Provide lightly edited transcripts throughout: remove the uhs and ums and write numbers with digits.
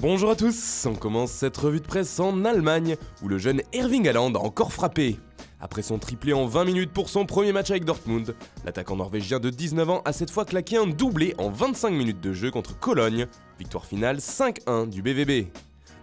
Bonjour à tous, on commence cette revue de presse en Allemagne, où le jeune Erling Haaland a encore frappé. Après son triplé en 20 minutes pour son premier match avec Dortmund, l'attaquant norvégien de 19 ans a cette fois claqué un doublé en 25 minutes de jeu contre Cologne, victoire finale 5-1 du BVB.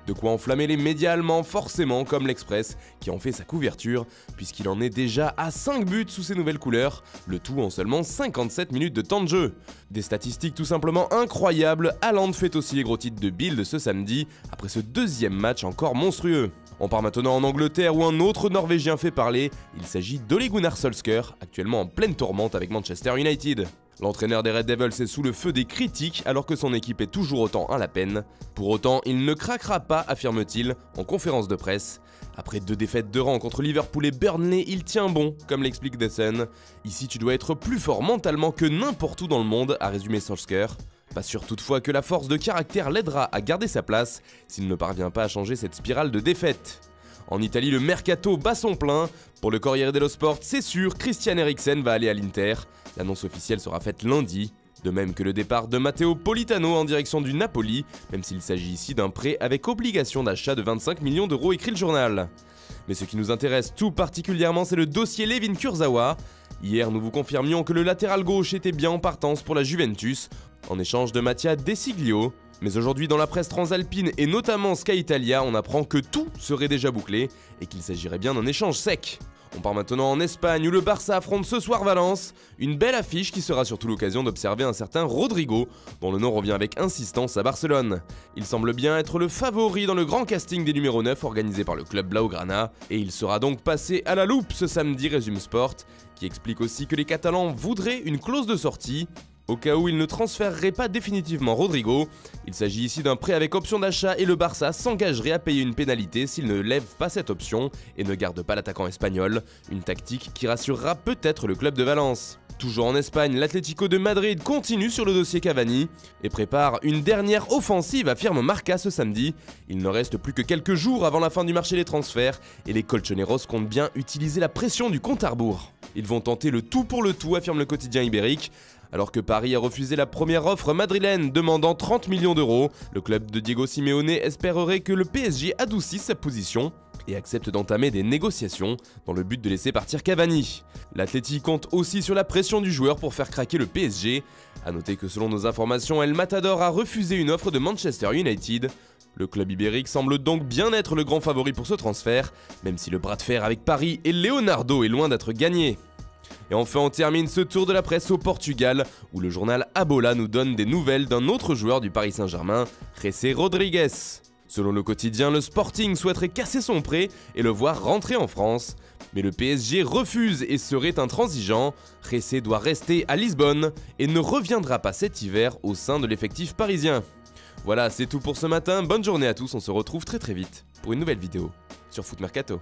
De quoi enflammer les médias allemands forcément, comme l'Express, qui en fait sa couverture, puisqu'il en est déjà à 5 buts sous ses nouvelles couleurs, le tout en seulement 57 minutes de temps de jeu. Des statistiques tout simplement incroyables, Haaland fait aussi les gros titres de Bild ce samedi, après ce deuxième match encore monstrueux. On part maintenant en Angleterre où un autre Norvégien fait parler, il s'agit d'Ole Gunnar Solskjaer, actuellement en pleine tourmente avec Manchester United. L'entraîneur des Red Devils est sous le feu des critiques alors que son équipe est toujours autant à la peine. Pour autant, il ne craquera pas, affirme-t-il, en conférence de presse. Après 2 défaites de rang contre Liverpool et Burnley, il tient bon, comme l'explique The Sun. Ici, tu dois être plus fort mentalement que n'importe où dans le monde, a résumé Solskjaer. Pas sûr toutefois que la force de caractère l'aidera à garder sa place s'il ne parvient pas à changer cette spirale de défaites. En Italie, le mercato bat son plein. Pour le Corriere dello Sport, c'est sûr, Christian Eriksen va aller à l'Inter. L'annonce officielle sera faite lundi, de même que le départ de Matteo Politano en direction du Napoli, même s'il s'agit ici d'un prêt avec obligation d'achat de 25 millions d'euros, écrit le journal. Mais ce qui nous intéresse tout particulièrement, c'est le dossier Layvin Kurzawa. Hier, nous vous confirmions que le latéral gauche était bien en partance pour la Juventus, en échange de Mattia De Sciglio. Mais aujourd'hui, dans la presse transalpine et notamment Sky Italia, on apprend que tout serait déjà bouclé et qu'il s'agirait bien d'un échange sec. On part maintenant en Espagne où le Barça affronte ce soir Valence, une belle affiche qui sera surtout l'occasion d'observer un certain Rodrigo, dont le nom revient avec insistance à Barcelone. Il semble bien être le favori dans le grand casting des numéros 9 organisé par le club Blaugrana, et il sera donc passé à la loupe ce samedi, résume Sport, qui explique aussi que les Catalans voudraient une clause de sortie, au cas où il ne transférerait pas définitivement Rodrigo. Il s'agit ici d'un prêt avec option d'achat et le Barça s'engagerait à payer une pénalité s'il ne lève pas cette option et ne garde pas l'attaquant espagnol, une tactique qui rassurera peut-être le club de Valence. Toujours en Espagne, l'Atlético de Madrid continue sur le dossier Cavani et prépare une dernière offensive, affirme Marca ce samedi. Il ne reste plus que quelques jours avant la fin du marché des transferts et les colchoneros comptent bien utiliser la pression du compte à rebours. Ils vont tenter le tout pour le tout, affirme le quotidien ibérique. Alors que Paris a refusé la première offre madrilène demandant 30 millions d'euros, le club de Diego Simeone espérerait que le PSG adoucisse sa position et accepte d'entamer des négociations dans le but de laisser partir Cavani. L'Atleti compte aussi sur la pression du joueur pour faire craquer le PSG. A noter que selon nos informations, El Matador a refusé une offre de Manchester United. Le club ibérique semble donc bien être le grand favori pour ce transfert, même si le bras de fer avec Paris et Leonardo est loin d'être gagné. Et enfin, on termine ce tour de la presse au Portugal, où le journal Abola nous donne des nouvelles d'un autre joueur du Paris Saint-Germain, José Rodrigues. Selon le quotidien, le Sporting souhaiterait casser son prêt et le voir rentrer en France. Mais le PSG refuse et serait intransigeant. José doit rester à Lisbonne et ne reviendra pas cet hiver au sein de l'effectif parisien. Voilà, c'est tout pour ce matin, bonne journée à tous, on se retrouve très vite pour une nouvelle vidéo sur Foot Mercato.